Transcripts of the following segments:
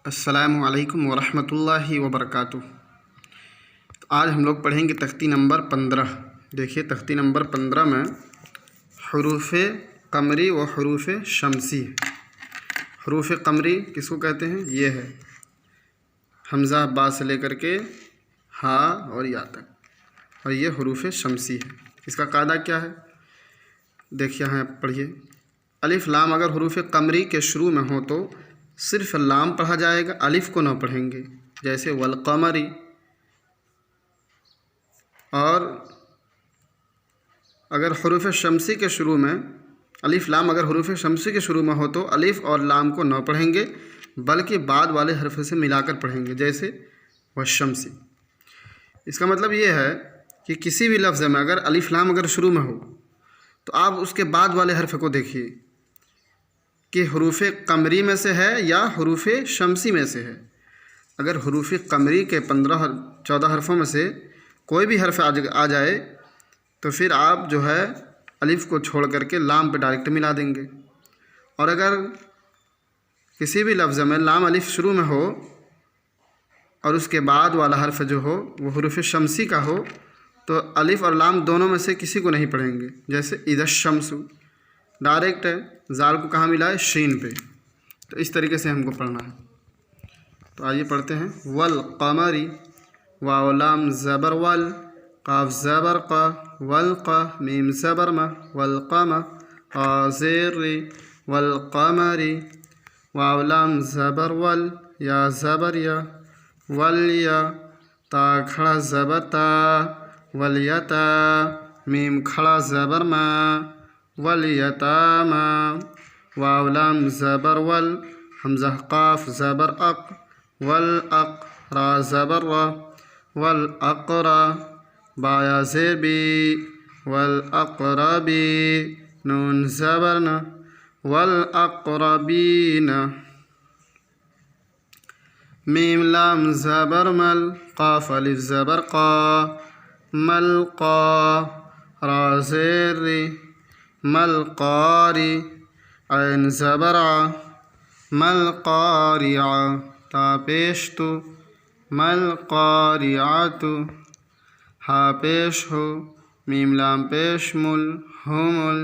अस्सलामु अलैकुम वरहमतुल्लाहि वबरकातुह। तो आज हम लोग पढ़ेंगे तख्ती नंबर 15। देखिए तख्ती नंबर 15 में हरूफ कमरी व हरूफ शमसी। हरूफ कमरी किसको कहते हैं? ये है हमज़ा बा से लेकर के हा और या तक, और ये हरूफ शमसी है। इसका कायदा क्या है? देखिए यहाँ पढ़िए। अलिफ लाम अगर हरूफ कमरी के शुरू में हो तो सिर्फ लाम पढ़ा जाएगा, अलिफ को ना पढ़ेंगे। जैसे वल कमरी। और अगर हरूफ शमसी के शुरू में अलिफ लाम अगर हरूफ शमसी के शुरू में हो तो अलिफ और लाम को ना पढ़ेंगे, बल्कि बाद वाले हरफ से मिलाकर पढ़ेंगे, जैसे वशमसी। इसका मतलब ये है कि किसी भी लफ्ज़ में अगर अलिफ लाम अगर शुरू में हो तो आप उसके बाद वाले हरफ को देखिए कि हरूफ कमरी में से है या हरूफ शमसी में से है। अगर हरूफ कमरी के 14 हरफों में से कोई भी हरफ आ जाए तो फिर आप जो है अलिफ को छोड़ करके लाम पे डायरेक्ट मिला देंगे। और अगर किसी भी लफ्ज़ में लाम अलिफ शुरू में हो और उसके बाद वाला हरफ जो हो वो हरूफ शमसी का हो तो अलिफ और लाम दोनों में से किसी को नहीं पढ़ेंगे। जैसे इदश्शम्सु, डायरेक्ट ज़ाल को कहाँ मिला है? शीन पे। तो इस तरीके से हमको पढ़ना है। तो आइए पढ़ते हैं। वल कमरी, वाव लाम ज़बर वल, काफ ज़बर क़ा, वल क़ा, मीम ज़बर मा, वल क़म, क़ा ज़ेर री, वल कमरी, वाव लाम ज़बर वल, या ज़बर या, वल या, ता खड़ा ज़बर ता, वल यता, मीम खड़ा ज़बर मा, वल यतामा, वाव लाम ज़बर वल, हमज़ा क़ाफ ज़बर अक़, वल अक़, रा ज़बर रा, वल अक़रा, बाया ज़ेर बी, वल अक़रबी, नून ज़बर न, वल अक़रबीन, मीम लाम ज़बर मल, क़ाफ अलिफ ज़बर क़ा, मल क़ा, रा ज़ेर री, मल क़ारी, ऐन ज़बर आ, मल क़ारिआ, ता पेश तु, मल क़ारिआतु, हा पेश हो, मीम लाम पेश मुल, हुमुल,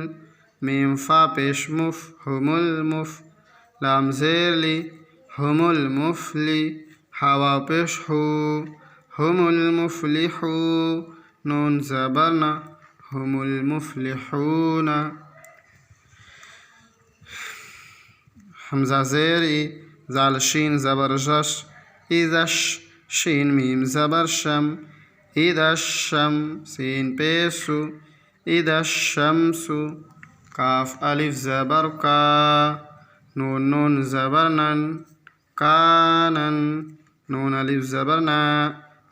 मीम फ़ा पेश मुफ़, हुमुल मुफ़, लाम ज़ेर ली, हुमुल मुफ़ली, हा वाव पेश हो, हुमुल मुफ़लिहू, नून ज़बर ना, हुमुल मुफ़लिहूना, हमज़ा ज़ेर ई, ज़ाल शीन ज़बर ज़श, इज़श, शीन मीम ज़बर शम, इदश्शम, सीन पेशु, इदश्शम्सु, काफ अलिफ ज़बर का, नून नून ज़बर नन, कानन, नून अलिफ ज़बर ना,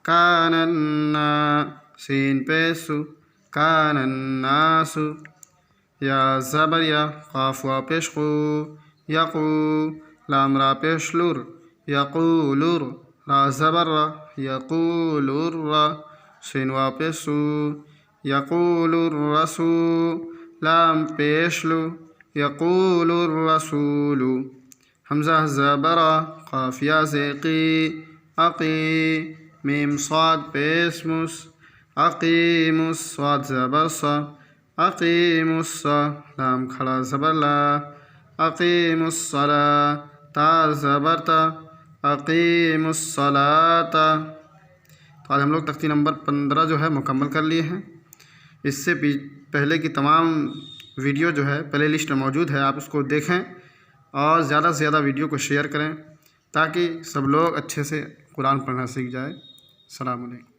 कानन्ना, सीन पेशु, कानन्नासु, या ज़बर या, क़ाफ वा पेश क़ू, यक़ू, लाम रा पेश लुर, यक़ूलुर, रा ज़बर रा, यक़ूलुर्रा, सीन वा पेश सू, यक़ूलुर्रसू, लाम पेश लु, यक़ूलुर्रसूलु, हमज़ा ज़बरा, क़ाफ या ज़ेक़ी, अक़ी, मीम स्वाद पेश मुस, अक़ीमुस, स्वाद ज़बर सा, अक़ीमुस्सा, लाम खड़ा ज़बर ला, अक़ीमुस्सला, ता ज़बर ता, अक़ीमुस्सलाता। तो आज हम लोग तख्ती नंबर 15 जो है मुकम्मल कर लिए हैं। इससे पहले की तमाम वीडियो जो है प्ले लिस्ट में मौजूद है, आप उसको देखें और ज़्यादा से ज़्यादा वीडियो को शेयर करें ताकि सब लोग अच्छे से कुरान पढ़ना सीख जाए। अस्सलामु अलैकुम।